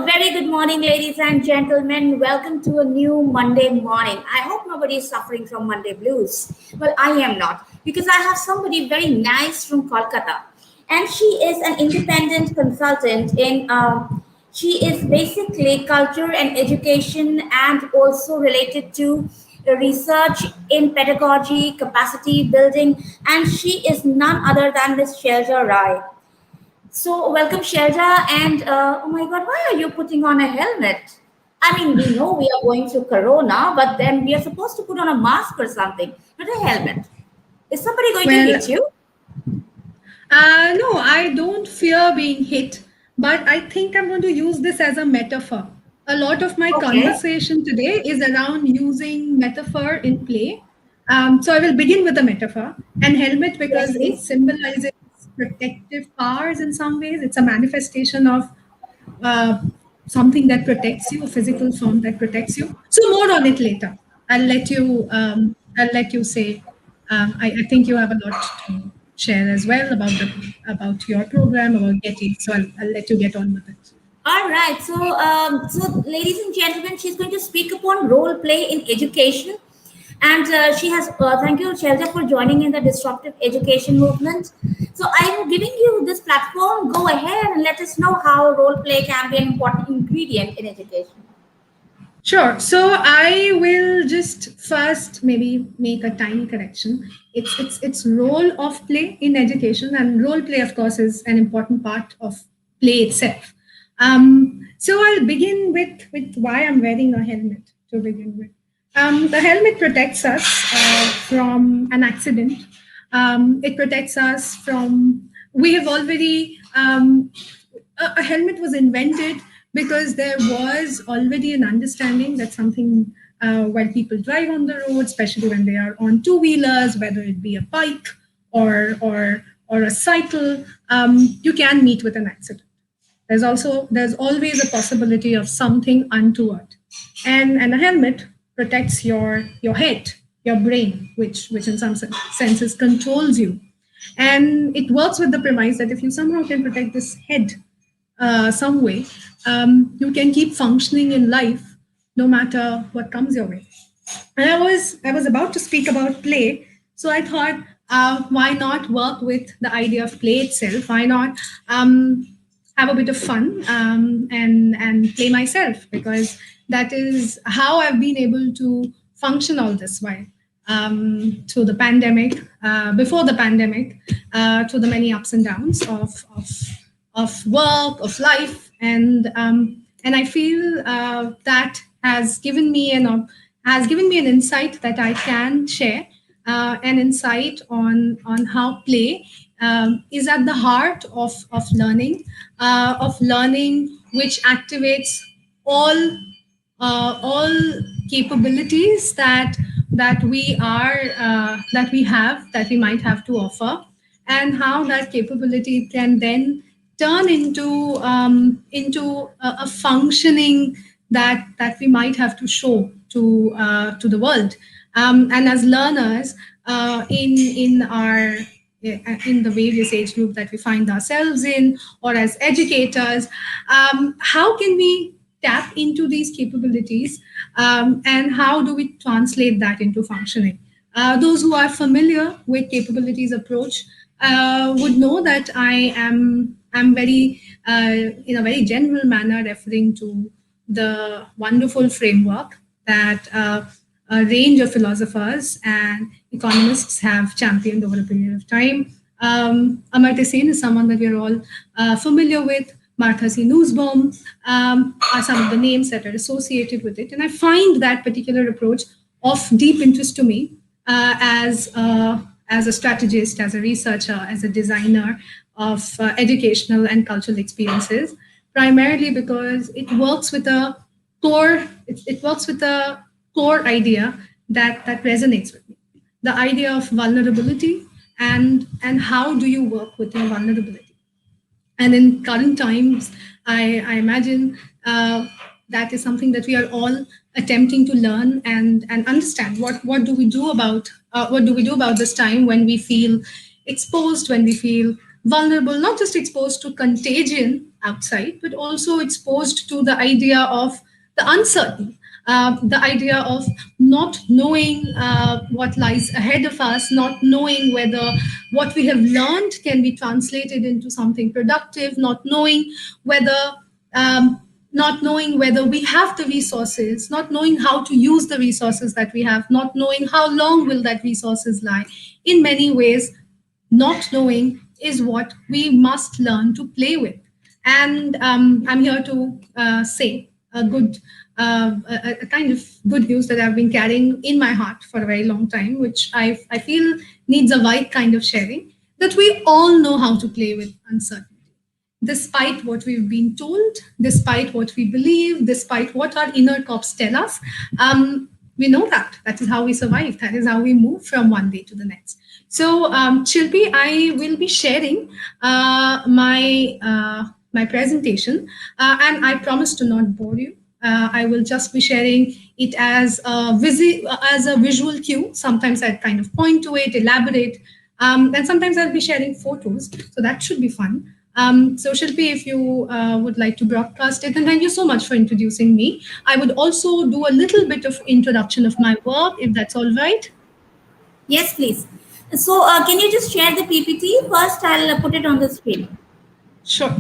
A very good morning, ladies and gentlemen. Welcome to a new Monday morning. I hope nobody is suffering from Monday blues. Well, I am not because I have somebody very nice from Kolkata, and she is an independent consultant in. She is basically culture and education, and also related to research in pedagogy, capacity building, and she is none other than Miss Shailza Rai. So, welcome, Shailja. And oh my God, why are you putting on a helmet? I mean, we know we are going through Corona, but then we are supposed to put on a mask or something, not a helmet. Is somebody going to hit Well, you? no, I don't fear being hit, but I think I'm going to use this as a metaphor. A lot of my Okay. conversation today is around using metaphor in play. So I will begin with a metaphor and helmet Yes, because it please. symbolizes protective powers in some ways. It's a manifestation of uh, something that protects you, a physical form that protects you. So more on it later. I'll let you say. I think you have a lot to share as well about your program about Getty. So I'll let you get on with it. All right. So, ladies and gentlemen, she's going to speak upon role play in education. And she has, thank you, Shelja, for joining in the disruptive education movement. So, I'm giving you this platform. Go ahead and let us know how role play can be an important ingredient in education. Sure. So I will just first maybe make a tiny correction. It's role of play in education, and role play, of course, is an important part of play itself. So I'll begin with why I'm wearing a helmet to begin with. The helmet protects us from an accident. It protects us from. We have already a helmet was invented because there was already an understanding that something when people drive on the road, especially when they are on two wheelers, whether it be a bike or a cycle, you can meet with an accident. There's always a possibility of something untoward, and a helmet protects your head, your brain, which in some senses controls you, and it works with the premise that if you somehow can protect this head some way, you can keep functioning in life no matter what comes your way. And I was about to speak about play, so I thought, why not work with the idea of play itself? Why not have a bit of fun and play myself? Because that is how I've been able to function all this while through the pandemic, before the pandemic, to the many ups and downs of work, of life, and I feel that has given me an insight that I can share, an insight on how play is at the heart of learning, which activates all all capabilities that we have, that we might have to offer, and how that capability can then turn into a functioning that we might have to show to the world, and as learners in our in the various age group that we find ourselves in, or as educators, how can we tap into these capabilities, and how do we translate that into functioning? Those who are familiar with capabilities approach would know that I'm very in a very general manner referring to the wonderful framework that a range of philosophers and economists have championed over a period of time. Amartya Sen is someone that we are all familiar with. Martha C. Nussbaum are some of the names that are associated with it. And I find that particular approach of deep interest to me as a strategist, as a researcher, as a designer of educational and cultural experiences, primarily because it works with a it works with a core idea that resonates with me. The idea of vulnerability, and how do you work with your vulnerability? And in current times, I imagine that is something that we are all attempting to learn and understand. What do we do about this time when we feel exposed, when we feel vulnerable, not just exposed to contagion, outside, but also exposed to the idea of the uncertain, the idea of not knowing what lies ahead of us, not knowing whether what we have learned can be translated into something productive, whether um, not knowing whether we have the resources, not knowing how to use the resources that we have, not knowing how long will that resources lie. In many ways, not knowing is what we must learn to play with. And I'm here to say a kind of good news that I've been carrying in my heart for a very long time, which I feel needs a wide kind of sharing, that we all know how to play with uncertainty despite what we've been told, despite what we believe, despite what our inner cops tell us. We know that. That is how we survive. That is how we move from one day to the next. So, Shilpi, I will be sharing my presentation, and I promise to not bore you. I will just be sharing it as as a visual cue. Sometimes I kind of point to it, elaborate, and sometimes I'll be sharing photos. So that should be fun. So Shilpi, if you would like to broadcast it, and thank you so much for introducing me. I would also do a little bit of introduction of my work, if that's all right. Yes, please. So, can you just share the PPT? First, I'll put it on the screen. Sure.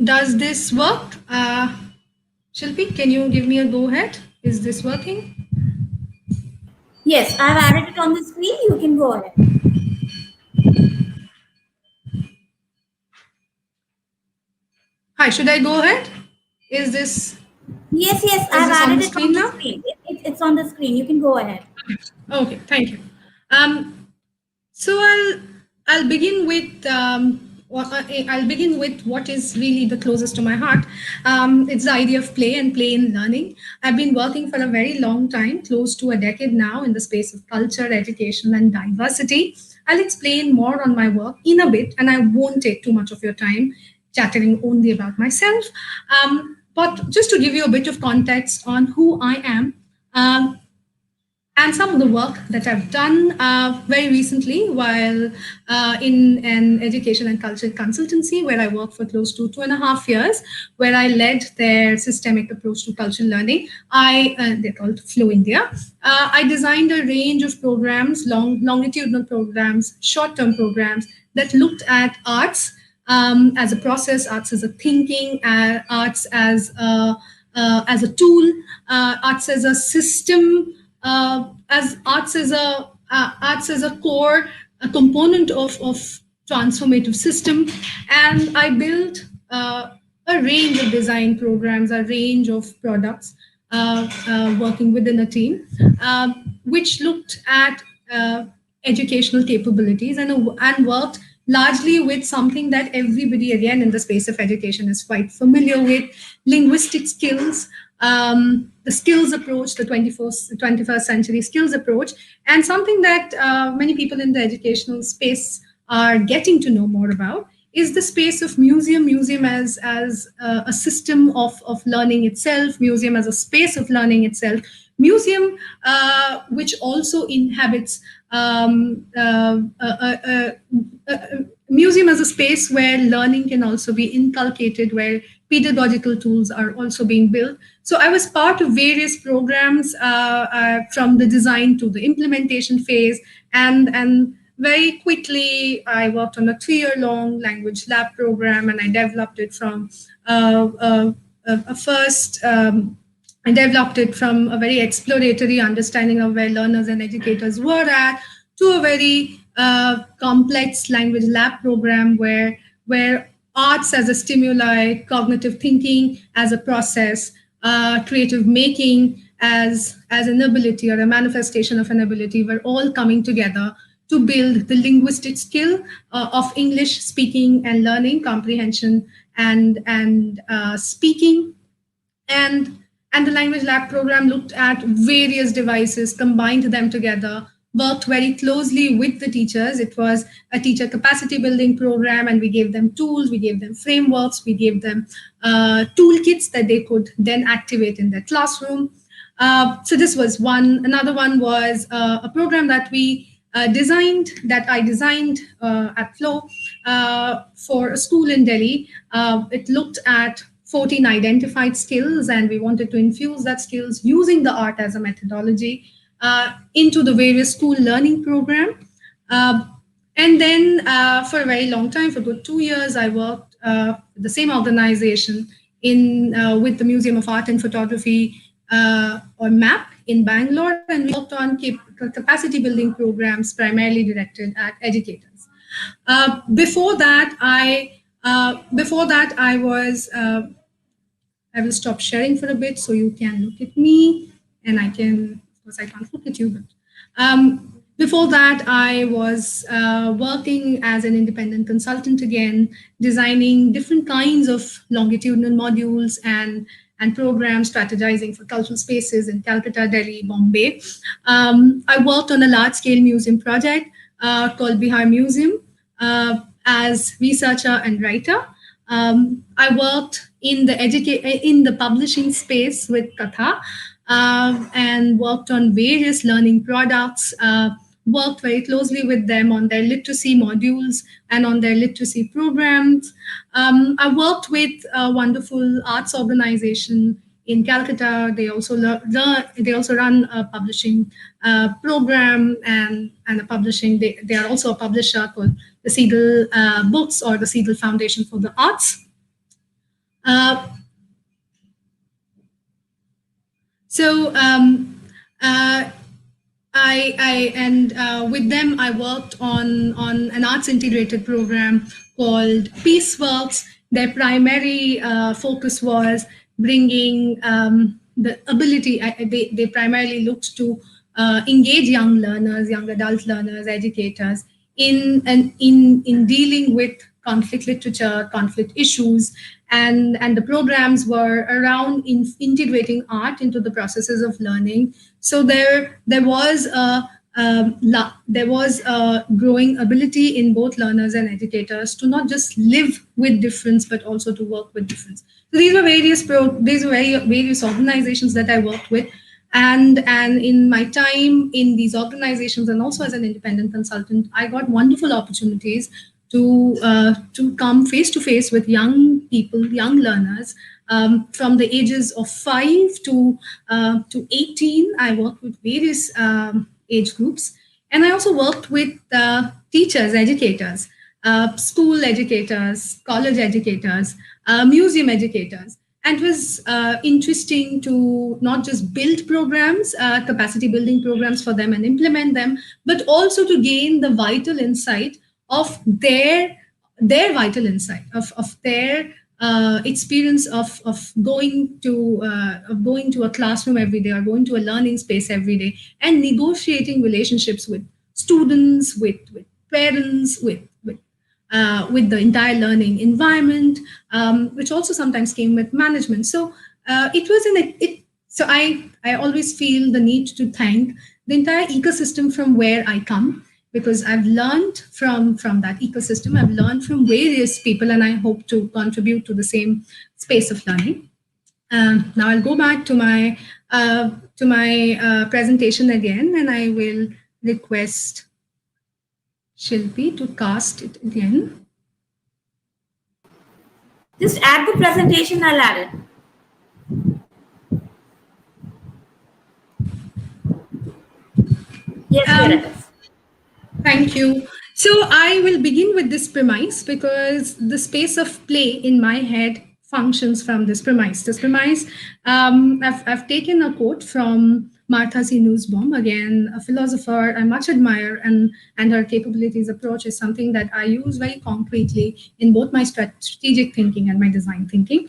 Does this work? Shilpi, can you give me a go ahead? Is this working? Yes, I've added it on the screen. You can go ahead. Hi, should I go ahead? Is this Yes, yes, is I've this on added the it on screen the now? screen. It's on the screen. You can go ahead. Okay, thank you. Um, So I'll begin with I'll begin with what is really the closest to my heart. It's the idea of play and play in learning. I've been working for a very long time, close to a decade now, in the space of culture, education, and diversity. I'll explain more on my work in a bit, and I won't take too much of your time chattering only about myself. But just to give you a bit of context on who I am, and some of the work that I've done very recently while in an education and culture consultancy where I worked for close to 2.5 years, where I led their systemic approach to cultural learning. They're called Flow India. I designed a range of programs, longitudinal programs, short-term programs that looked at arts as a process, arts as a thinking, arts as a tool, arts as a system, as arts as a core, a component of transformative system. And I built a range of design programs, a range of products, working within a team, which looked at educational capabilities and worked largely with something that everybody, again, in the space of education is quite familiar with: linguistic skills, the skills approach, the 21st century skills approach, and something that many people in the educational space are getting to know more about is the space of museum as a system of learning itself, museum as a space of learning itself, museum which also inhabits museum as a space where learning can also be inculcated, where pedagogical tools are also being built. So I was part of various programs from the design to the implementation phase, and very quickly I worked on a 3-year-long language lab program, and I developed it from a first. I developed it from a very exploratory understanding of where learners and educators were at to a very complex language lab program where arts as a stimuli, cognitive thinking as a process, creative making as an ability or a manifestation of an ability were all coming together to build the linguistic skill of English speaking and learning, comprehension and speaking. And and the language lab program looked at various devices, combined them together, worked very closely with the teachers. It was a teacher capacity building program, and we gave them tools, we gave them frameworks, we gave them toolkits that they could then activate in their classroom. So this was one. Another one was a program that we designed at Flow for a school in Delhi. It looked at 14 identified skills, and we wanted to infuse that skills using the art as a methodology into the various school learning program. Uh, and then for a very long time, for good 2 years, I worked with the same organization in with the Museum of Art and Photography or MAP in Bangalore, and we worked on capacity building programs primarily directed at educators. Before that, I will stop sharing for a bit so you can look at me, and I can, of course, I can't look at you, but before that, I was working as an independent consultant again, designing different kinds of longitudinal modules and programs, strategizing for cultural spaces in Calcutta, Delhi, Bombay. I worked on a large scale museum project called Bihar Museum as researcher and writer. I worked in the publishing space with Katha, and worked on various learning products. Worked very closely with them on their literacy modules and on their literacy programs. I worked with a wonderful arts organization in Calcutta. They also run a publishing program and a publishing. They are also a publisher called the Seidel Books or the Seidel Foundation for the Arts. Uh, so with them I worked on an arts integrated program called Peaceworks. Their primary focus was bringing the ability. They primarily looked to engage young learners, young adult learners, educators in dealing with conflict literature, conflict issues, and the programs were around integrating art into the processes of learning. So there was a growing ability in both learners and educators to not just live with difference but also to work with difference. So these were various organizations that I worked with, and in my time in these organizations and also as an independent consultant, I got wonderful opportunities to come face to face with young people, young learners, from the ages of 5 to 18. I worked with various age groups, and I also worked with teachers, educators, school educators, college educators, museum educators. And it was interesting to not just build programs, capacity building programs for them and implement them, but also to gain the vital insight of their vital insight of their experience of going to a classroom every day or going to a learning space every day and negotiating relationships with students, with parents, with the entire learning environment, which also sometimes came with management. So it was so I always feel the need to thank the entire ecosystem from where I come, because I've learned from that ecosystem. I've learned from various people, and I hope to contribute to the same space of learning. Now I'll go back to my presentation again, and I will request Shilpi to cast it again. Just add the presentation, I'll add it. Yes, here it is. Thank you. So I will begin with this premise because the space of play in my head functions from this premise. This premise, I've taken a quote from Martha C. Nussbaum, again, a philosopher I much admire, and her capabilities approach is something that I use very concretely in both my strategic thinking and my design thinking.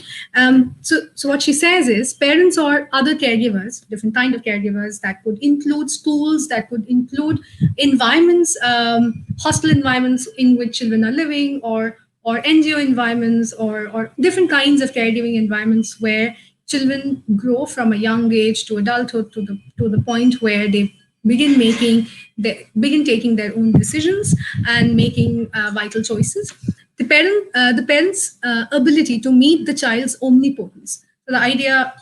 So what she says is parents or other caregivers, different kind of caregivers, that could include schools, that could include environments, hostile environments in which children are living, or NGO environments, or different kinds of caregiving environments where children grow from a young age to adulthood to the point where they begin taking their own decisions and making vital choices. The parent's ability to meet the child's omnipotence. So the idea,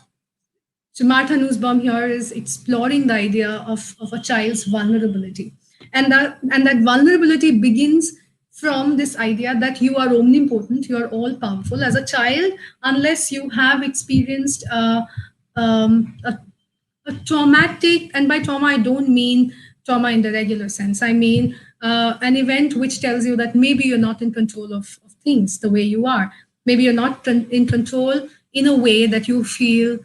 so Martha Nussbaum here is exploring the idea of a child's vulnerability. And that vulnerability begins from this idea that you are omnipotent, you are all powerful. As a child, unless you have experienced a traumatic, and by trauma I don't mean trauma in the regular sense, I mean an event which tells you that maybe you're not in control of things the way you are. Maybe you're not in control in a way that you feel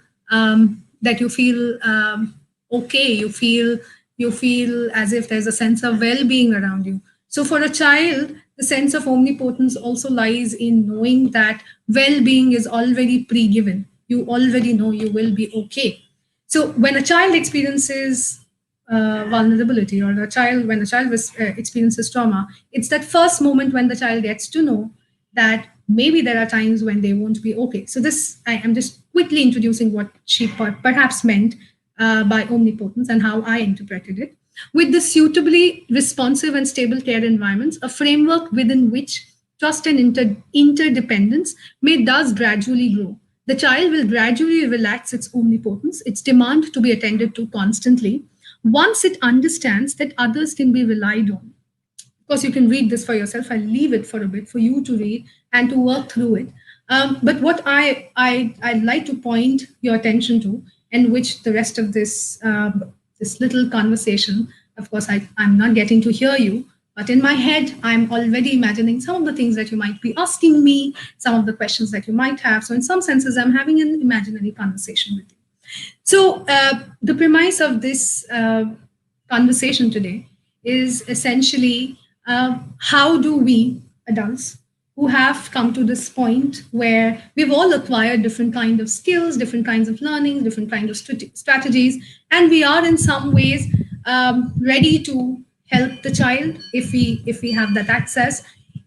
okay. You feel as if there's a sense of well-being around you. So for a child, the sense of omnipotence also lies in knowing that well-being is already pre-given. You already know you will be okay. So when a child experiences vulnerability, or when a child experiences trauma, it's that first moment when the child gets to know that maybe there are times when they won't be okay. So this, I am just quickly introducing what she perhaps meant by omnipotence and how I interpreted it. With the suitably responsive and stable care environments, a framework within which trust and interdependence may thus gradually grow. The child will gradually relax its omnipotence, its demand to be attended to constantly, once it understands that others can be relied on. Of course, you can read this for yourself. I'll leave it for a bit for you to read and to work through it. But what I'd like to point your attention to, and which the rest of this little conversation, of course, I'm not getting to hear you, but in my head, I'm already imagining some of the things that you might be asking me, some of the questions that you might have. So in some senses, I'm having an imaginary conversation with you. So the premise of this conversation today is essentially how do we adults who have come to this point where we've all acquired different kind of skills, different kinds of learning, different kind of strategies, and we are in some ways ready to help the child if we have that access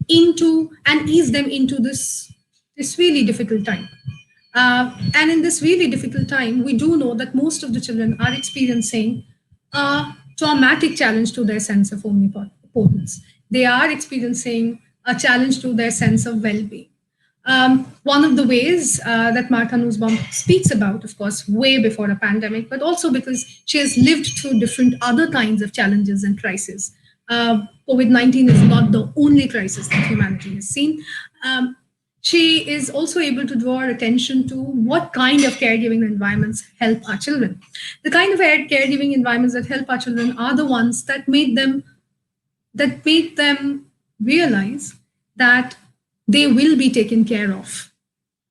into and ease them into this really difficult time. And in this really difficult time, we do know that most of the children are experiencing a traumatic challenge to their sense of omnipotence. They are experiencing a challenge to their sense of well-being. One of the ways that Martha Nussbaum speaks about, of course, way before a pandemic, but also because she has lived through different other kinds of challenges and crises. COVID-19 is not the only crisis that humanity has seen. She is also able to draw our attention to what kind of caregiving environments help our children. The kind of caregiving environments that help our children are the ones that make them realize that they will be taken care of,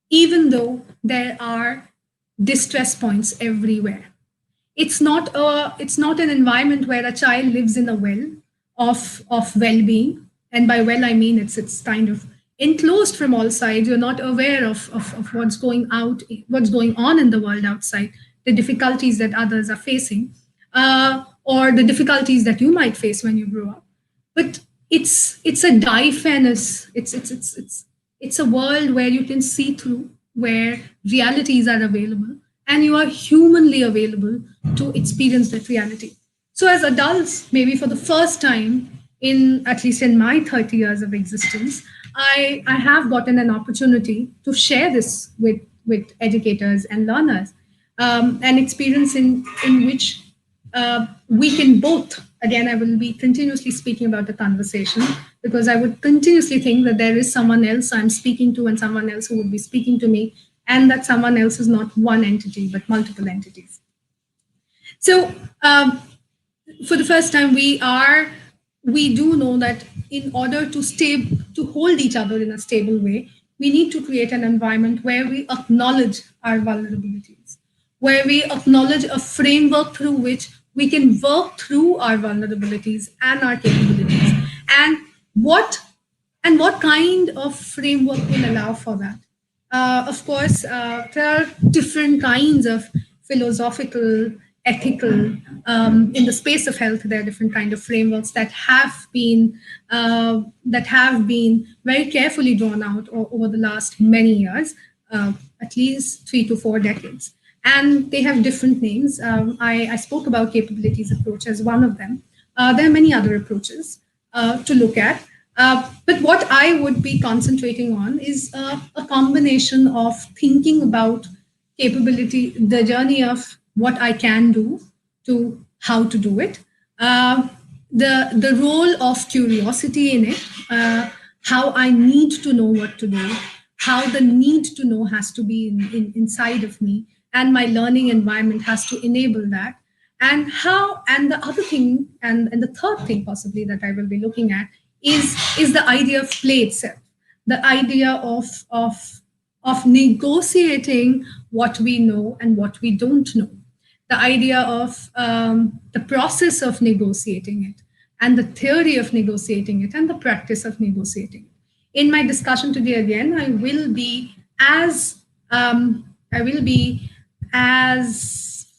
even though there are distress points everywhere. It's not an environment where a child lives in a well of well-being, and by well I mean it's kind of enclosed from all sides. You're not aware of what's going on in the world outside, the difficulties that others are facing, or the difficulties that you might face when you grow up. But it's a diaphanous. It's a world where you can see through, where realities are available, and you are humanly available to experience that reality. So as adults, maybe for the first time in at least in my 30 years of existence, I have gotten an opportunity to share this with educators and learners, an experience in which we can both, again, I will be continuously speaking about the conversation because I would continuously think that there is someone else I'm speaking to and someone else who would be speaking to me, and that someone else is not one entity, but multiple entities. So for the first time, we do know that in order to hold each other in a stable way, we need to create an environment where we acknowledge our vulnerabilities, where we acknowledge a framework through which we can work through our vulnerabilities and our capabilities. And what kind of framework will allow for that? Of course, there are different kinds of philosophical, ethical, in the space of health. There are different kind of frameworks that have been very carefully drawn out over the last many years, at least 3 to 4 decades, and they have different names. I spoke about capabilities approach as one of them. There are many other approaches to look at. But what I would be concentrating on is a combination of thinking about capability, the journey of what I can do to how to do it. the role of curiosity in it, how I need to know what to do, how the need to know has to be inside of me, and my learning environment has to enable that. And the other thing, and the third thing possibly that I will be looking at is the idea of play itself, the idea of negotiating what we know and what we don't know, the idea of the process of negotiating it, and the theory of negotiating it, and the practice of negotiating it. In my discussion today, again, I will be as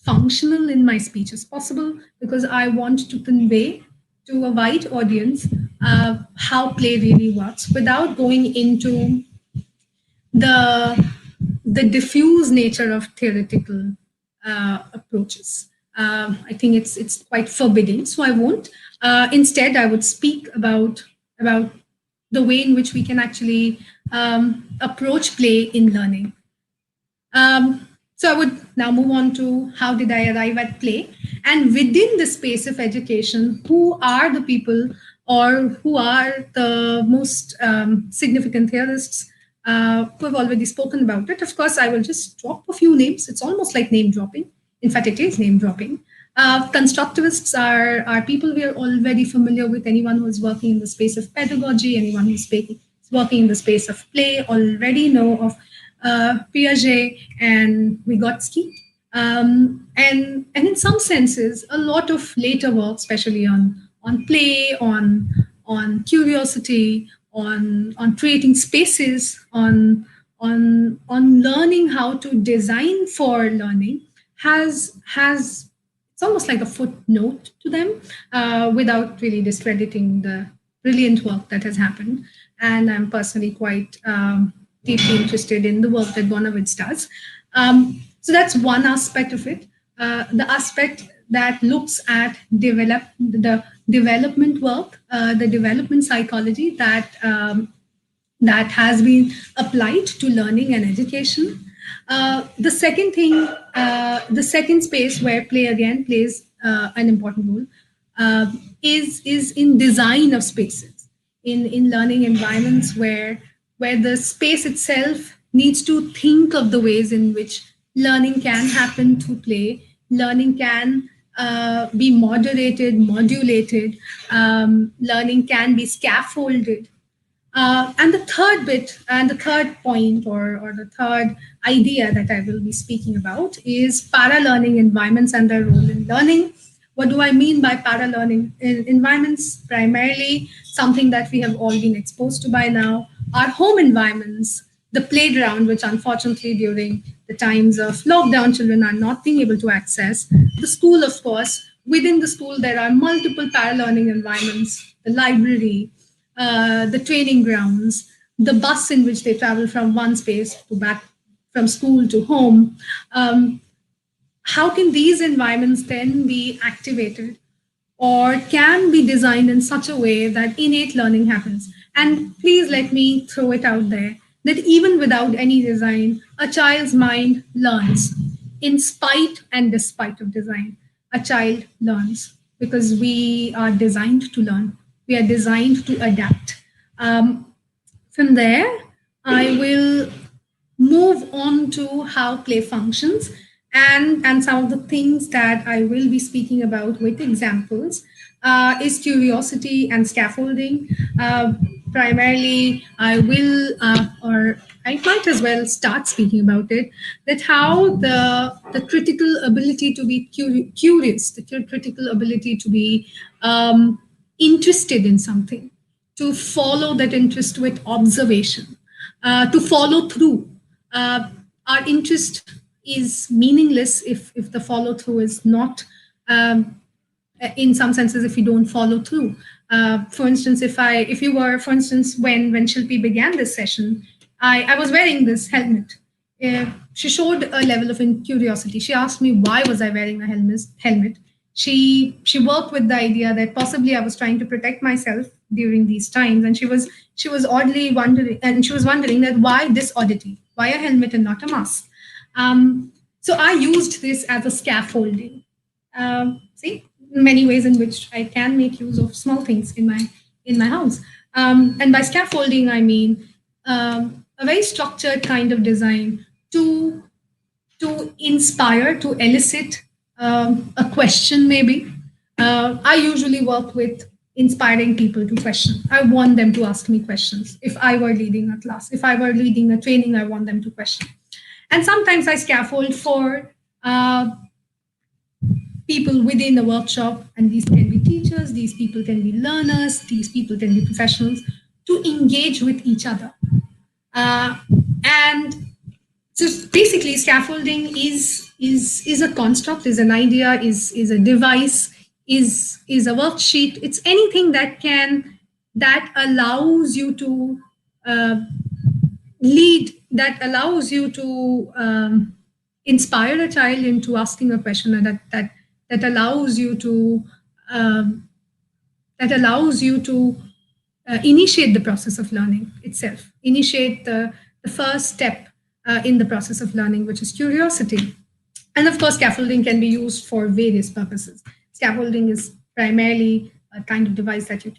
functional in my speech as possible, because I want to convey to a wide audience how play really works without going into the the diffuse nature of theoretical approaches. I think it's quite forbidding, so I won't. Instead, I would speak about the way in which we can actually approach play in learning. So I would now move on to how did I arrive at play, and within the space of education, who are the people or who are the most significant theorists who have already spoken about it. Of course, I will just drop a few names. It's almost like name dropping. In fact, it is name dropping. Constructivists are people we are already familiar with. Anyone who is working in the space of pedagogy, anyone who's working in the space of play already know of Piaget and Vygotsky. And in some senses, a lot of later work, especially on play, on curiosity, on creating spaces, on learning how to design for learning, has it's almost like a footnote to them, without really discrediting the brilliant work that has happened. And I'm personally quite deeply interested in the work that Bonowitz does. So that's one aspect of it. The aspect that looks at the development work, the development psychology that has been applied to learning and education. The second thing, the second space where play again plays an important role, is in design of spaces, in learning environments where the space itself needs to think of the ways in which learning can happen through play, learning can be moderated, modulated, learning can be scaffolded. And the third bit, and the third point, or the third idea that I will be speaking about is para-learning environments and their role in learning. What do I mean by para-learning environments? Primarily, something that we have all been exposed to by now, our home environments, the playground, which unfortunately during the times of lockdown, children are not being able to access. The school, of course. Within the school, there are multiple para-learning environments, the library, the training grounds, the bus in which they travel from one space to back from school to home. How can these environments then be activated or can be designed in such a way that innate learning happens? And please let me throw it out there that even without any design, a child's mind learns. In spite and despite of design, a child learns because we are designed to learn. We are designed to adapt. From there, I will move on to how play functions and some of the things that I will be speaking about with examples is curiosity and scaffolding. Primarily, I will, or I might as well start speaking about it, that how the critical ability to be curious, the critical ability to be interested in something, to follow that interest with observation, to follow through. Our interest is meaningless if the follow through is not, in some senses, if you don't follow through. For instance, if you were, for instance, when Shilpi began this session, I was wearing this helmet. She showed a level of curiosity. She asked me why was I wearing a helmet. She worked with the idea that possibly I was trying to protect myself during these times, and she was oddly wondering, and she was wondering that why this oddity, why a helmet and not a mask. So I used this as a scaffolding. See, many ways in which I can make use of small things in my house. And by scaffolding, I mean a very structured kind of design to inspire, to elicit a question, maybe. I usually work with inspiring people to question. I want them to ask me questions. If I were leading a class, if I were leading a training, I want them to question. And sometimes I scaffold for people within the workshop, and these can be teachers, these people can be learners, these people can be professionals, to engage with each other. And so basically, scaffolding is a construct, is an idea, is a device, is a worksheet. It's anything that allows you to uh, lead, that allows you to inspire a child into asking a question, and that allows you to um, initiate the process of learning itself, initiate the first step in the process of learning, which is curiosity. And of course, scaffolding can be used for various purposes. Scaffolding is primarily a kind of device that you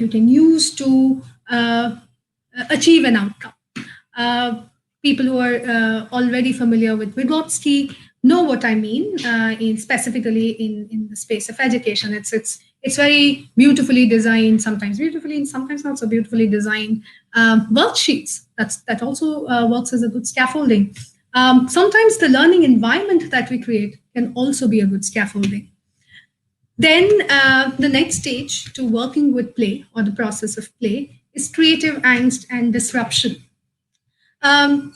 can use to achieve an outcome. Uh, People who are already familiar with Vygotsky know what I mean, in specifically in the space of education. It's very beautifully designed, sometimes beautifully and sometimes not so beautifully designed worksheets. That also works as a good scaffolding. Sometimes the learning environment that we create can also be a good scaffolding. Then the next stage to working with play, or the process of play, is creative angst and disruption. Um,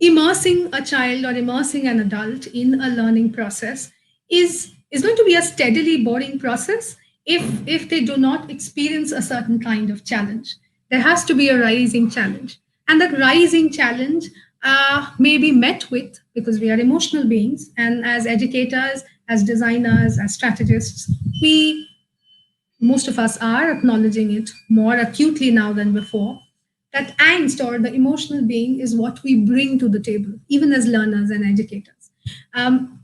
Immersing a child or immersing an adult in a learning process is going to be a steadily boring process if they do not experience a certain kind of challenge. There has to be a rising challenge, and that rising challenge may be met with, because we are emotional beings, and as educators, as designers, as strategists, we, most of us, are acknowledging it more acutely now than before, that angst, or the emotional being, is what we bring to the table, even as learners and educators.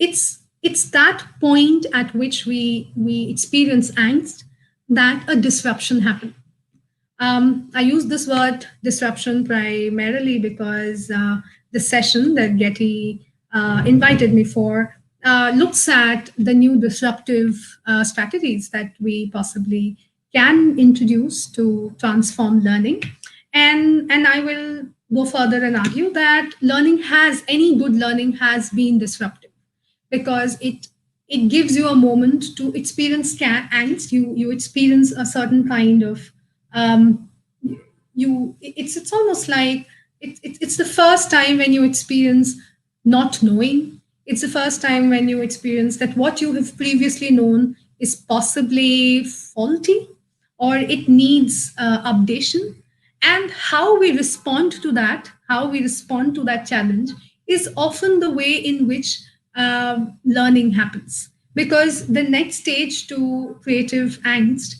It's that point at which we experience angst that a disruption happens. I use this word disruption primarily because the session that Getty invited me for looks at the new disruptive strategies that we possibly can introduce to transform learning. And I will go further and argue that any good learning has been disruptive, because it gives you a moment to experience angst. You experience a certain kind of um, it's almost like it's the first time when you experience not knowing. It's the first time when you experience that what you have previously known is possibly faulty, or it needs updation. And how we respond to that challenge, is often the way in which learning happens. Because the next stage to creative angst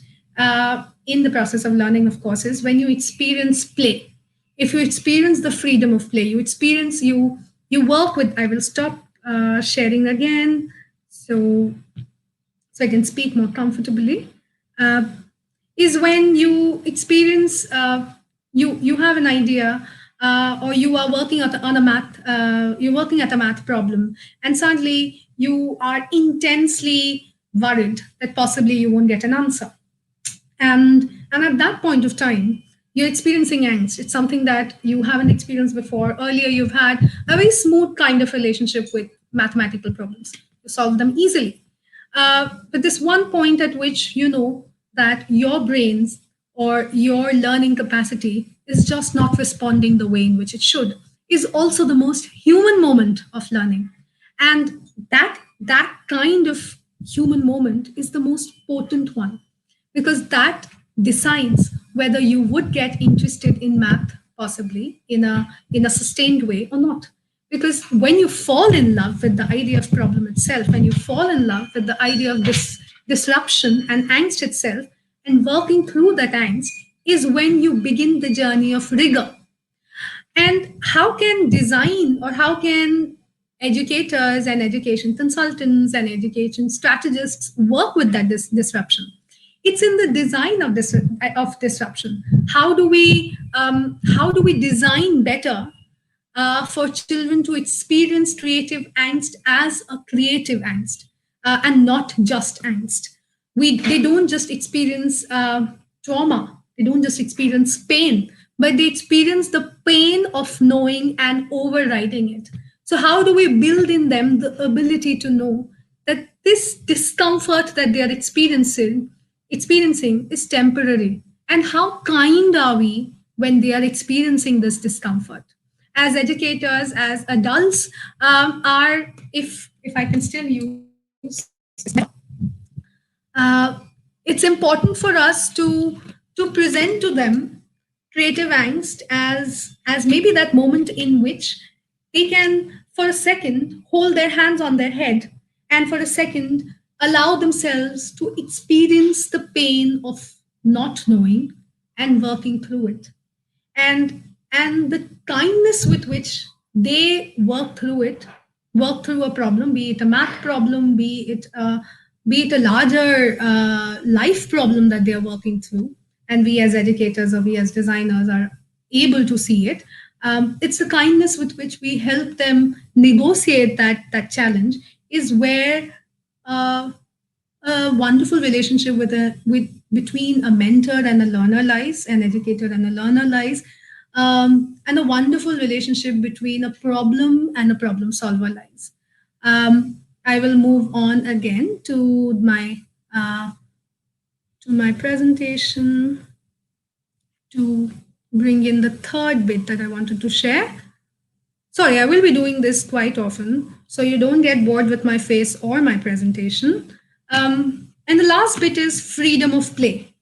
in the process of learning, of course, is when you experience play. If you experience the freedom of play, you work with. I will stop sharing again, so I can speak more comfortably. Uh, is when you experience, you have an idea, or you are working on a math, you're working at a math problem, and suddenly you are intensely worried that possibly you won't get an answer. And at that point of time, you're experiencing angst. It's something that you haven't experienced before. Earlier, you've had a very smooth kind of relationship with mathematical problems. You solve them easily. But this one point at which you know that your brains or your learning capacity is just not responding the way in which it should, is also the most human moment of learning. And that kind of human moment is the most potent one, because that decides whether you would get interested in math, possibly in a sustained way, or not. Because when you fall in love with the idea of problem itself, when you fall in love with the idea of this disruption and angst itself, and working through that angst, is when you begin the journey of rigor. And how can design, or how can educators and education consultants and education strategists work with that disruption. It's in the design of disruption. How do we design better for children to experience creative angst as a creative angst, and not just angst. They don't just experience trauma, they don't just experience pain, but they experience the pain of knowing and overriding it. So how do we build in them the ability to know that this discomfort that they are experiencing is temporary, and how kind are we when they are experiencing this discomfort? As educators, as adults, are if I can still use, it's important for us to present to them creative angst as maybe that moment in which they can for a second hold their hands on their head, and for a second allow themselves to experience the pain of not knowing and working through it. And the kindness with which they work through a problem, be it a math problem, be it a larger life problem that they are working through, and we as educators or we as designers are able to see it. It's the kindness with which we help them negotiate that challenge is where uh, a wonderful relationship with between a mentor and a learner lies, an educator and a learner lies, and a wonderful relationship between a problem and a problem solver lies. I will move on again uh, to my presentation to bring in the third bit that I wanted to share. Sorry, I will be doing this quite often, so you don't get bored with my face or my presentation. And the last bit is freedom of play.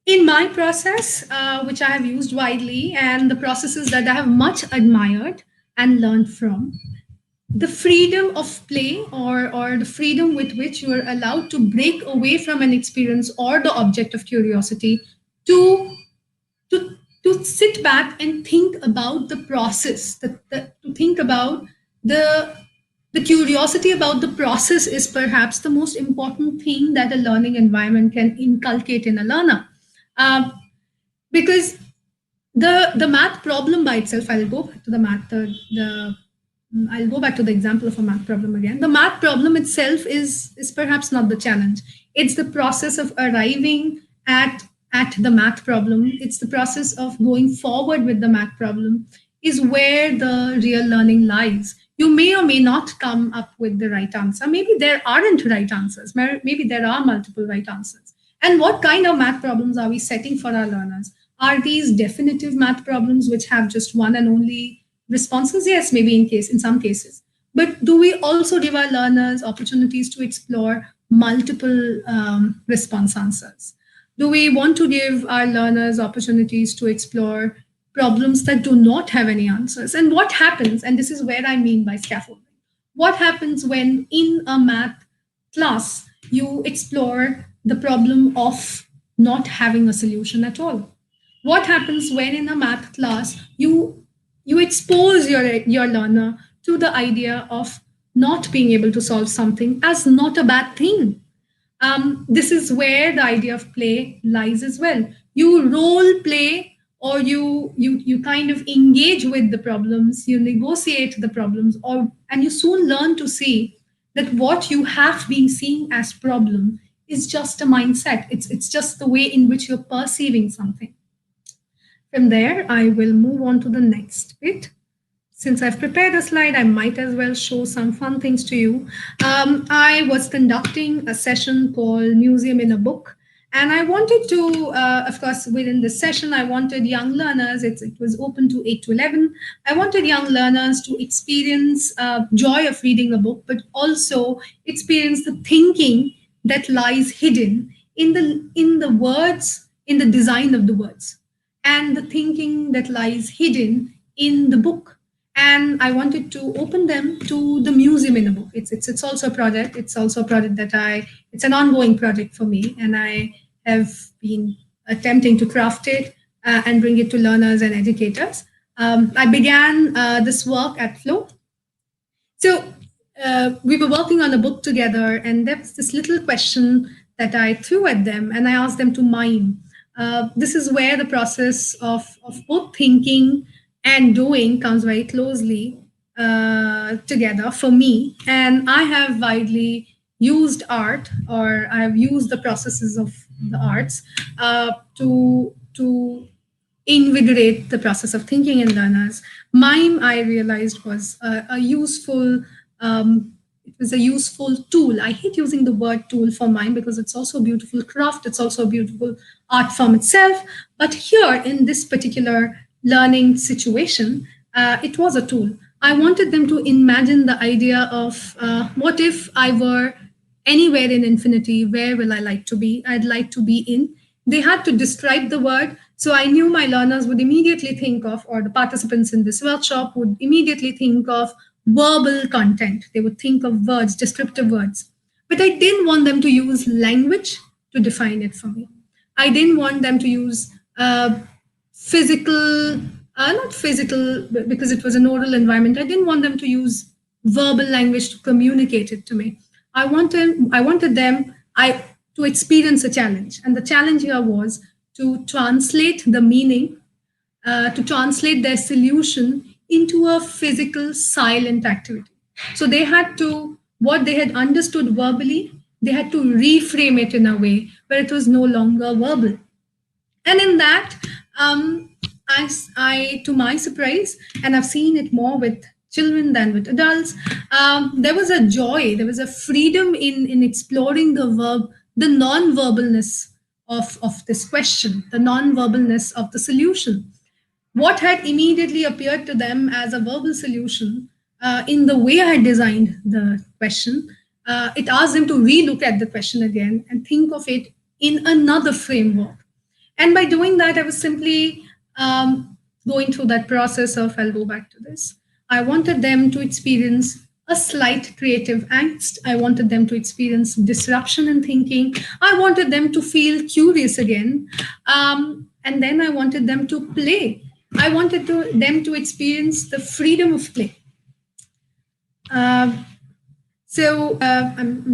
In my process, which I have used widely, and the processes that I have much admired and learned from, the freedom of play, or the freedom with which you are allowed to break away from an experience or the object of curiosity to to to sit back and think about the process, to think about the the curiosity about the process is perhaps the most important thing that a learning environment can inculcate in a learner. Um, because the math problem by itself, I'll go back to the math the I'll go back to the example of a math problem again. The math problem itself is perhaps not the challenge. It's the process of arriving at the math problem. It's the process of going forward with the math problem is where the real learning lies. You may or may not come up with the right answer. Maybe there aren't right answers. Maybe there are multiple right answers. And what kind of math problems are we setting for our learners? Are these definitive math problems which have just one and only responses? Yes, maybe in some cases. But do we also give our learners opportunities to explore multiple response answers? Do we want to give our learners opportunities to explore problems that do not have any answers? And what happens, and this is where I mean by scaffolding, what happens when in a math class you explore the problem of not having a solution at all? What happens when in a math class you expose your learner to the idea of not being able to solve something as not a bad thing? This is where the idea of play lies as well. You role play, or you kind of engage with the problems, you negotiate the problems, and you soon learn to see that what you have been seeing as problem is just a mindset. It's just the way in which you're perceiving something. From there, I will move on to the next bit. Since I've prepared a slide, I might as well show some fun things to you. I was conducting a session called Museum in a Book. And I wanted to, of course, within this session, I wanted young learners, it was open to 8 to 11. I wanted young learners to experience joy of reading a book, but also experience the thinking that lies hidden in the words, in the design of the words, and the thinking that lies hidden in the book. And I wanted to open them to the museum in a book. It's also a project. It's also a project it's an ongoing project for me, and I have been attempting to craft it and bring it to learners and educators. I began this work at Flow, So we were working on a book together, and there was this little question that I threw at them, and I asked them to mime. This is where the process of both thinking and doing comes very closely together for me. And I have widely used art, or I have used the processes of the arts to invigorate the process of thinking in learners. Mime, I realized, was a useful. It was a useful tool. I hate using the word tool for mime because it's also a beautiful craft. It's also a beautiful art form itself. But here, in this particular learning situation, it was a tool. I wanted them to imagine the idea of what if I were anywhere in infinity, where will I like to be? I'd like to be in. They had to describe the word. So I knew my learners would immediately think of, or the participants in this workshop would immediately think of verbal content. They would think of words, descriptive words. But I didn't want them to use language to define it for me. I didn't want them to use physical, not physical, because it was an oral environment. I didn't want them to use verbal language to communicate it to me. I wanted them to experience a challenge, and the challenge here was to translate the meaning, to translate their solution into a physical silent activity. So they had to, what they had understood verbally, they had to reframe it in a way where it was no longer verbal. And in that, to my surprise, and I've seen it more with children than with adults, there was a joy, there was a freedom in exploring the non-verbalness of this question, the non-verbalness of the solution. What had immediately appeared to them as a verbal solution in the way I designed the question, it asked them to relook at the question again and think of it in another framework. And by doing that, I was simply going through that process of, I'll go back to this. I wanted them to experience a slight creative angst. I wanted them to experience disruption in thinking. I wanted them to feel curious again. And then I wanted them to play. I wanted them to experience the freedom of play. I'm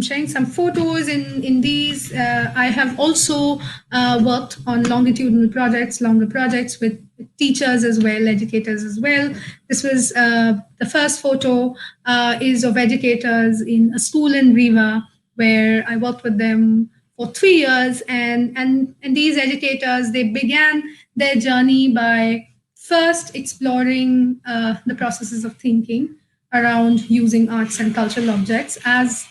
sharing some photos in these. I have also worked on longitudinal projects, longer projects with teachers as well, educators as well. This was the first photo is of educators in a school in Riva, where I worked with them for 3 years. And these educators, they began their journey by first exploring the processes of thinking around using arts and cultural objects as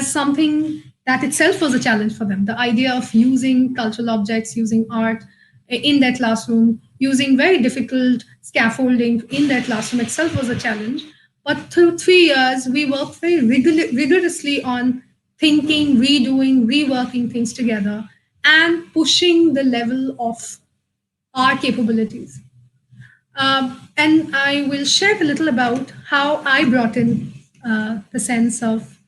something that itself was a challenge for them. The idea of using cultural objects, using art in their classroom, using very difficult scaffolding in their classroom itself was a challenge. But through 3 years, we worked very rigorously on thinking, redoing, reworking things together, and pushing the level of our capabilities. And I will share a little about how I brought in the sense of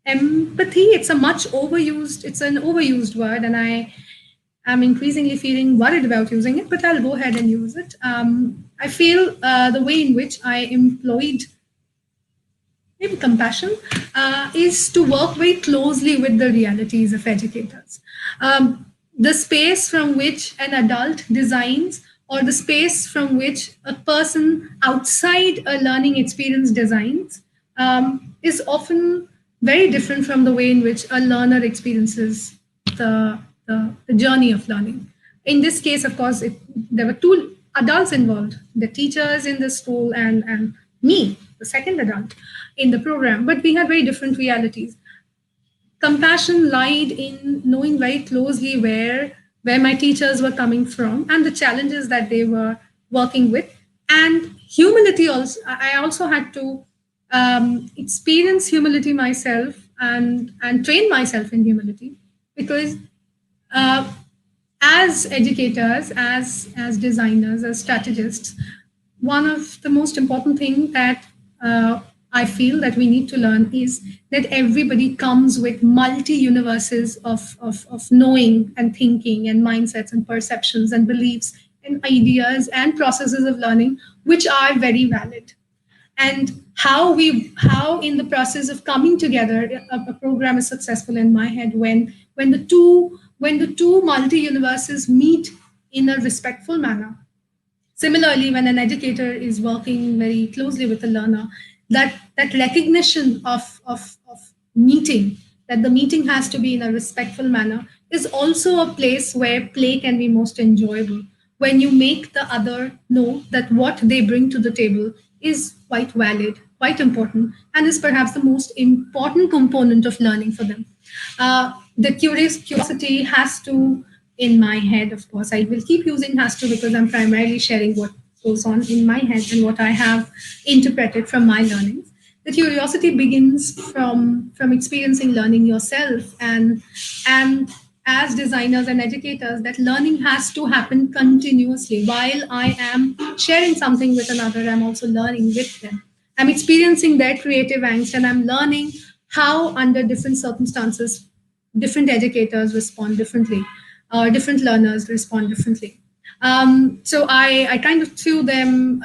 empathy. It's an overused word, and I am increasingly feeling worried about using it, but I'll go ahead and use it. I feel the way in which I employed maybe compassion is to work very closely with the realities of educators. The space from which an adult designs, or the space from which a person outside a learning experience designs, is often very different from the way in which a learner experiences the journey of learning. In this case, of course, there were two adults involved, the teachers in the school and me, the second adult in the program, but we had very different realities. Compassion lied in knowing very closely where my teachers were coming from and the challenges that they were working with. And humility also, I also had to experience humility myself and train myself in humility, because as educators, as designers, as strategists, one of the most important things that I feel that we need to learn is that everybody comes with multi-universes of knowing and thinking and mindsets and perceptions and beliefs and ideas and processes of learning, which are very valid. and how in the process of coming together a program is successful in my head when the two multi universes meet in a respectful manner. Similarly, when an educator is working very closely with a learner, that recognition of meeting, that the meeting has to be in a respectful manner, is also a place where play can be most enjoyable. When you make the other know that what they bring to the table is quite valid, quite important, and is perhaps the most important component of learning for them. The curiosity has to, in my head, of course, I will keep using has to because I'm primarily sharing what goes on in my head and what I have interpreted from my learnings. The curiosity begins from experiencing learning yourself, and as designers and educators, that learning has to happen continuously. While I am sharing something with another, I'm also learning with them. I'm experiencing their creative angst, and I'm learning how, under different circumstances, different educators respond differently, or different learners respond differently. So I kind of threw them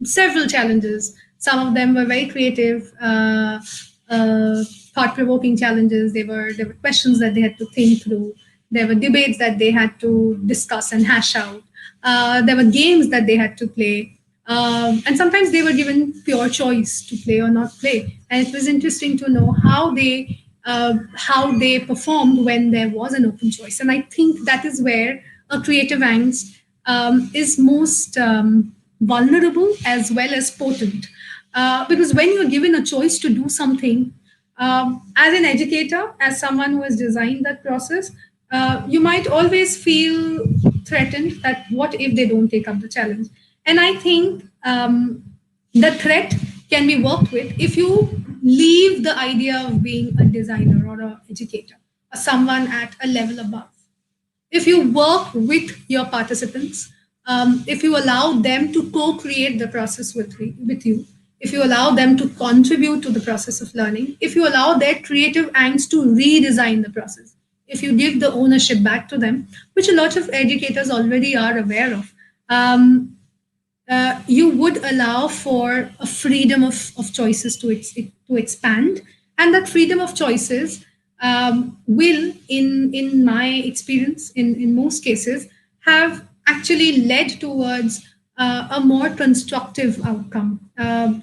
several challenges. Some of them were very creative, thought-provoking challenges. There were questions that they had to think through. There were debates that they had to discuss and hash out. There were games that they had to play. And sometimes they were given pure choice to play or not play. And it was interesting to know how they performed when there was an open choice. And I think that is where a creative angst is most vulnerable as well as potent. Because when you're given a choice to do something, as an educator, as someone who has designed that process, you might always feel threatened that what if they don't take up the challenge? And I think the threat can be worked with if you leave the idea of being a designer or an educator or someone at a level above. If you work with your participants, if you allow them to co-create the process with you, if you allow them to contribute to the process of learning, if you allow their creative angst to redesign the process, if you give the ownership back to them, which a lot of educators already are aware of, you would allow for a freedom of choices to expand. And that freedom of choices will, in my experience, in most cases, have actually led towards a more constructive outcome.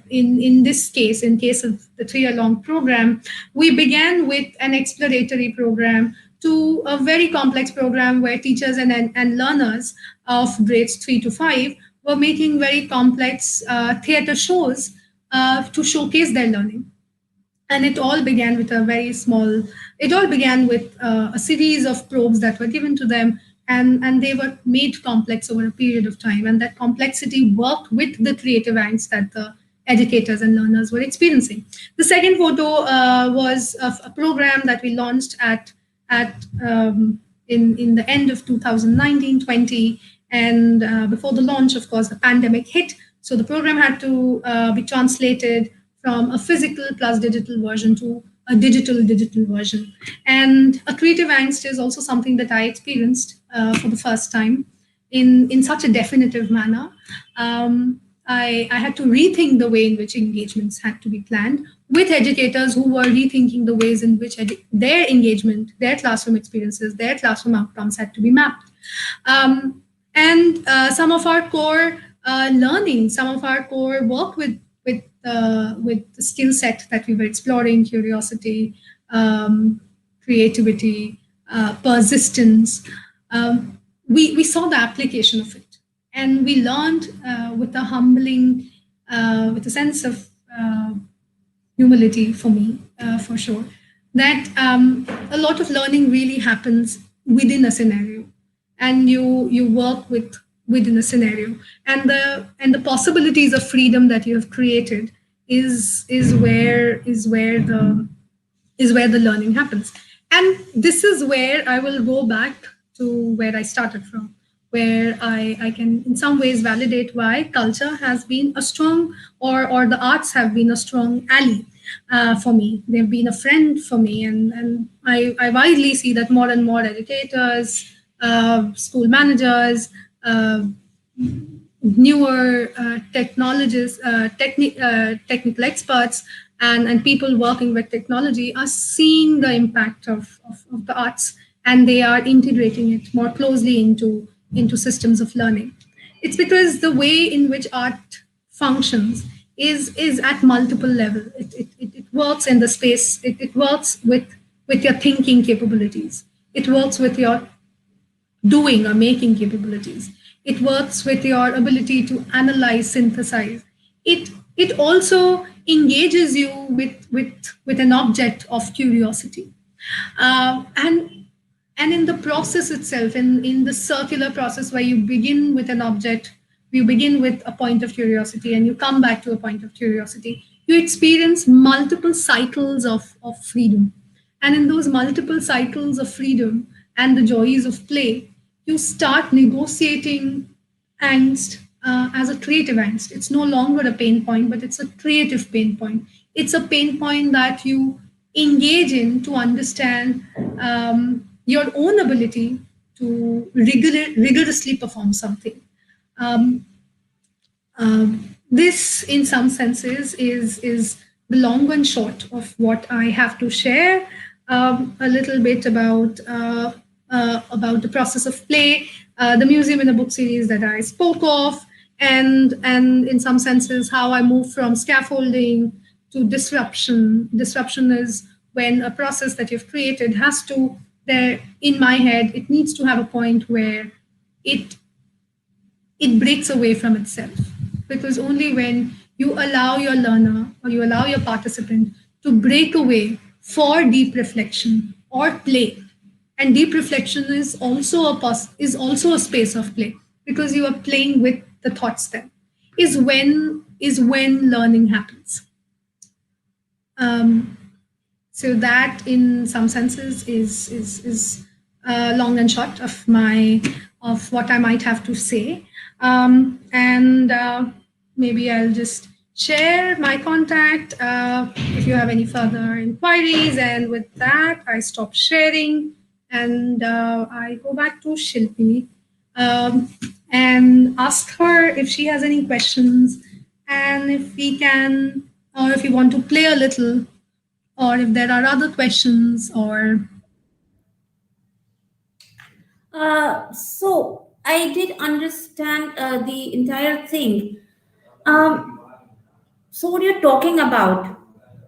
In this case, in case of the 3-year long program, we began with an exploratory program to a very complex program where teachers and learners of grades 3 to 5 were making very complex theater shows to showcase their learning. And it all began with a series of probes that were given to them, and they were made complex over a period of time. And that complexity worked with the creative angst that the educators and learners were experiencing. The second photo was of a program that we launched at in the end of 2019-20, and before the launch, of course, the pandemic hit. So the program had to be translated from a physical plus digital version to a digital version. And a creative angst is also something that I experienced for the first time in such a definitive manner. I had to rethink the way in which engagements had to be planned with educators who were rethinking the ways in which their engagement, their classroom experiences, their classroom outcomes had to be mapped. And some of our core learning, some of our core work with the skill set that we were exploring, curiosity, creativity, persistence, we saw the application of it. And we learned with a humbling, with a sense of humility for me, for sure, that a lot of learning really happens within a scenario, and you work within a scenario, and the possibilities of freedom that you have created is where the learning happens. And this is where I will go back to where I started from, where I can in some ways validate why culture has been a strong, or the arts have been a strong ally for me. They've been a friend for me, and I widely see that more and more educators, school managers, newer technologists, technical experts, and people working with technology are seeing the impact of the arts, and they are integrating it more closely into systems of learning. It's because the way in which art functions is at multiple level. It works in the space. It works with your thinking capabilities. It works with your doing or making capabilities. It works with your ability to analyze, synthesize. It also engages you with an object of curiosity. And in the process itself, in the circular process where you begin with an object, you begin with a point of curiosity and you come back to a point of curiosity, you experience multiple cycles of freedom. And in those multiple cycles of freedom and the joys of play, you start negotiating angst as a creative angst. It's no longer a pain point, but it's a creative pain point. It's a pain point that you engage in to understand your own ability to rigorously perform something. Um, this, in some senses, is the long and short of what I have to share. A little bit about the process of play, the museum in a book series that I spoke of, and in some senses how I move from scaffolding to disruption. Disruption is when a process that you've created has to, there in my head, it needs to have a point where it it breaks away from itself, because only when you allow your learner or you allow your participant to break away for deep reflection or play, and deep reflection is also is also a space of play, because you are playing with the thoughts, then is when learning happens. um, so that in some senses is long and short of my of what I might have to say. And maybe I'll just share my contact if you have any further inquiries. And with that, I stop sharing and I go back to Shilpi um, and ask her if she has any questions, and if we can, or if you want to play a little, or if there are other questions, or So I did understand the entire thing. Um, so what you're talking about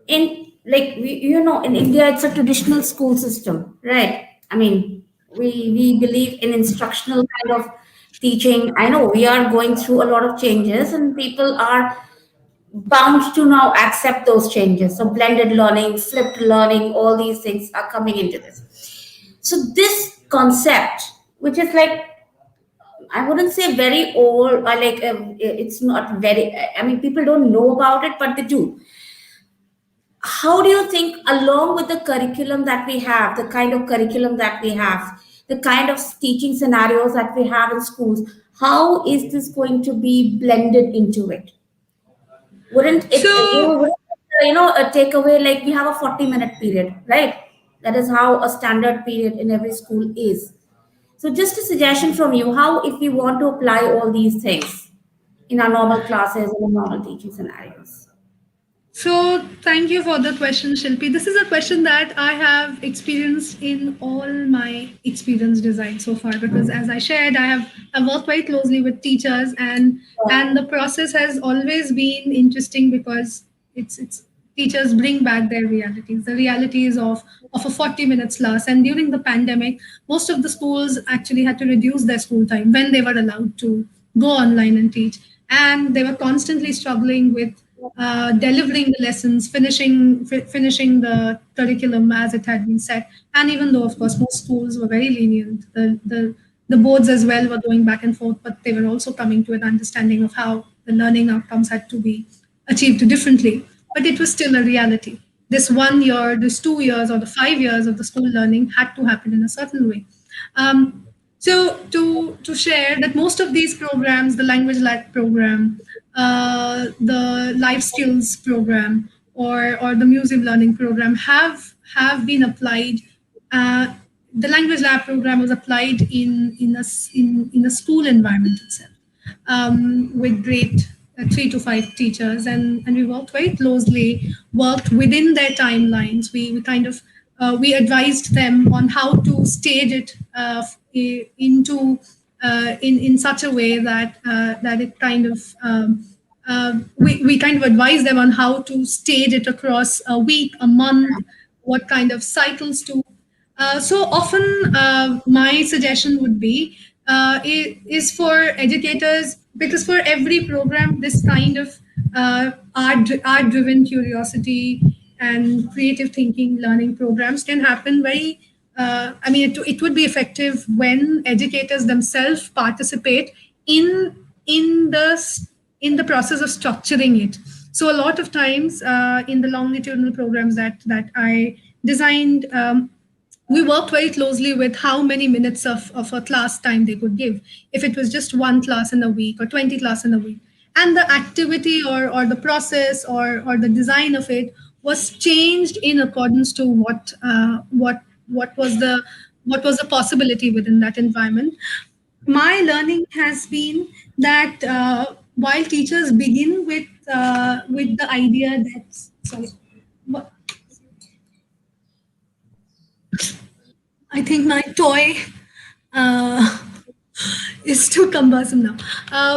in, like, in India, it's a traditional school system, right? I mean, we believe in instructional kind of teaching. I know we are going through a lot of changes, and people are bound to now accept those changes. So blended learning, flipped learning, all these things are coming into this. So this concept, which is like, I wouldn't say very old, or like it's not very. I mean, people don't know about it, but they do. How do you think, along with the curriculum that we have, the kind of curriculum that we have, the kind of teaching scenarios that we have in schools, how is this going to be blended into it? Wouldn't it, so. wouldn't it, take away, like, we have a 40-minute period, right? That is how a standard period in every school is. So just a suggestion from you, how, if we want to apply all these things in our normal classes and normal teaching scenarios? So, thank you for the question, Shilpi. This is a question that I have experienced in all my experience design so far, because, as I shared, I worked very closely with teachers, and the process has always been interesting, because it's teachers bring back their realities, the realities of a 40 minutes class. And during the pandemic, most of the schools actually had to reduce their school time when they were allowed to go online and teach, and they were constantly struggling with delivering the lessons, finishing the curriculum as it had been set. And even though, of course, most schools were very lenient, the boards as well were going back and forth, but they were also coming to an understanding of how the learning outcomes had to be achieved differently. But it was still a reality. This 1 year, this 2 years, or the 5 years of the school learning had to happen in a certain way. So to share that most of these programs, the language lab program, the life skills program, or the museum learning program have been applied. Uh, the language lab program was applied in a school environment itself. with great 3 to 5 teachers, and we worked very closely, worked within their timelines. We kind of we advised them on how to stage it into in such a way that that it kind of we kind of advise them on how to stage it across a week, a month, what kind of cycles to. So often, my suggestion would be is for educators, because for every program, this kind of art driven curiosity and creative thinking learning programs can happen very. I mean, it would be effective when educators themselves participate in in the in the process of structuring it. So a lot of times in the longitudinal programs that I designed, we worked very closely with how many minutes of a class time they could give, if it was just one class in a week or 20 class in a week. And the activity or the process or the design of it was changed in accordance to what was the possibility within that environment. My learning has been that while teachers begin with the idea that, sorry, I think my toy uh, is too cumbersome now.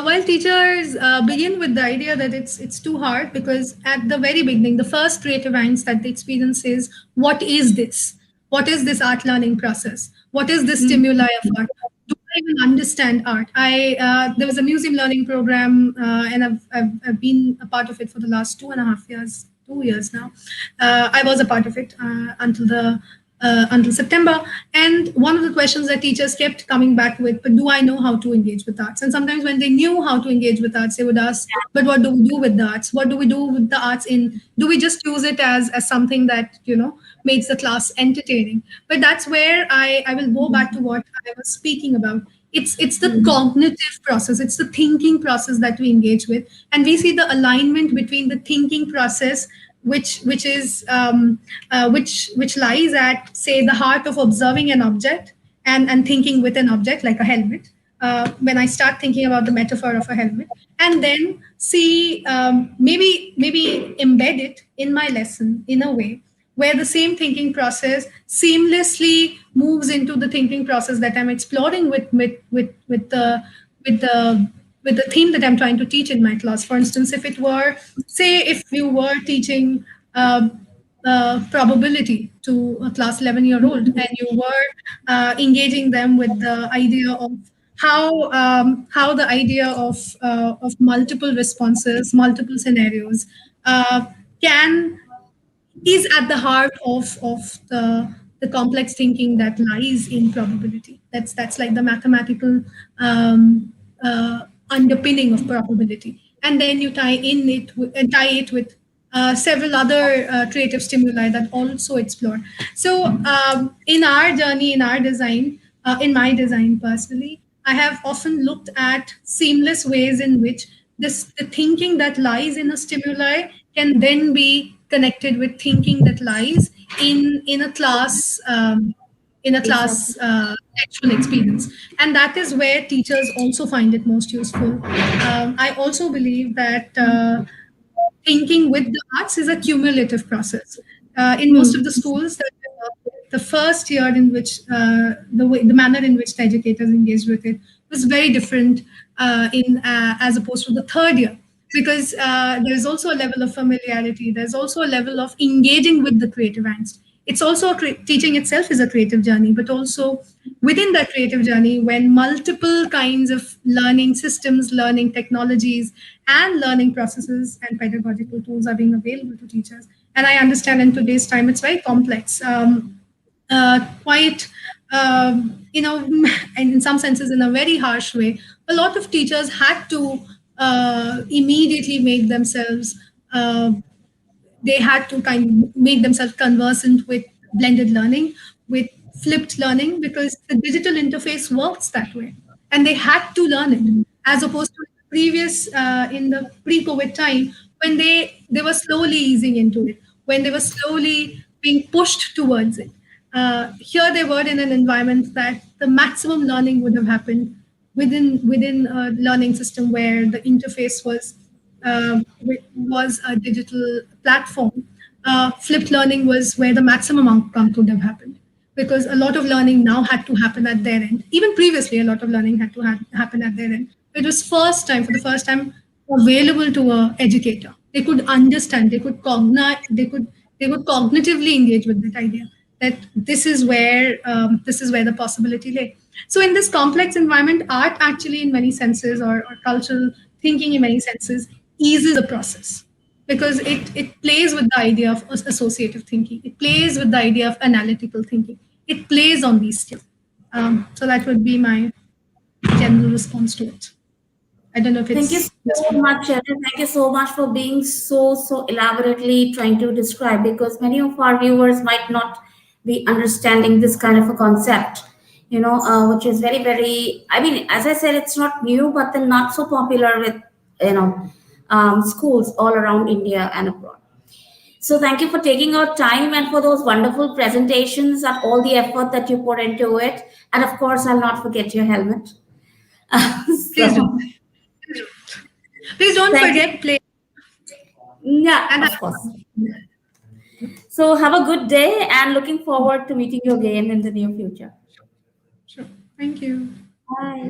While teachers begin with the idea that it's too hard, because at the very beginning, the first creative angst that they experience is, what is this? What is this art learning process? What is this stimuli of art? Do I even understand art? I There was a museum learning program, and I've been a part of it for the last 2.5 years, 2 years now. I was a part of it until September. And one of the questions that teachers kept coming back with, but do I know how to engage with arts? And sometimes when they knew how to engage with arts, they would ask, but what do we do with the arts? What do we do with the arts do we just use it as something that, makes the class entertaining? But that's where I will go back to what I was speaking about. It's the cognitive process, it's the thinking process that we engage with, and we see the alignment between the thinking process, which lies at, say, the heart of observing an object and thinking with an object like a helmet. When I start thinking about the metaphor of a helmet, and then see, maybe embed it in my lesson in a way where the same thinking process seamlessly moves into the thinking process that I'm exploring with the with the theme that I'm trying to teach in my class. For instance, if it were, say, if you were teaching uh, probability to a class 11-year-old, and you were engaging them with the idea of how the idea of multiple responses, multiple scenarios, can is at the heart of the complex thinking that lies in probability. That's like the mathematical underpinning of probability. And then you tie it with several other creative stimuli that also explore. So in our journey, in our design, in my design personally, I have often looked at seamless ways in which the thinking that lies in a stimuli can then be connected with thinking that lies in a class Exactly. actual experience. And that is where teachers also find it most useful. I also believe that thinking with the arts is a cumulative process. In most of the schools that I work with, the first year in which the manner in which the educators engaged with it was very different in as opposed to the third year, because there's also a level of familiarity. There's also a level of engaging with the creative angst. It's also teaching itself is a creative journey, but also within that creative journey, when multiple kinds of learning systems, learning technologies, and learning processes and pedagogical tools are being available to teachers. And I understand in today's time it's very complex, quite, and in some senses in a very harsh way. A lot of teachers had to immediately make themselves they had to kind of make themselves conversant with blended learning, with flipped learning, because the digital interface works that way, and they had to learn it, as opposed to previous in the pre-COVID time, when they were slowly easing into it, when they were slowly being pushed towards it. Here they were in an environment that the maximum learning would have happened within a learning system where the interface was a digital platform. Flipped learning was where the maximum outcome could have happened, because a lot of learning now had to happen at their end. Even previously, a lot of learning had to happen at their end. It was for the first time, available to a educator. They could understand, they could cognitively engage with that idea, that this is where the possibility lay. So in this complex environment, art actually, in many senses, or cultural thinking in many senses, eases the process, because it plays with the idea of associative thinking. It plays with the idea of analytical thinking. It plays on these skills. So that would be my general response to it. I don't know if Thank you it's so useful. much, Shailza. Thank you so much for being so elaborately trying to describe, because many of our viewers might not be understanding this kind of a concept, which is very. I mean, as I said, it's not new, but then not so popular with schools all around India and abroad. So thank you for taking out time and for those wonderful presentations and all the effort that you put into it. And of course, I'll not forget your helmet. Please So don't. Please don't thank you. forget play Yeah, and have of course. fun. So have a good day and looking forward to meeting you again in the near future. Sure. Thank you. Bye.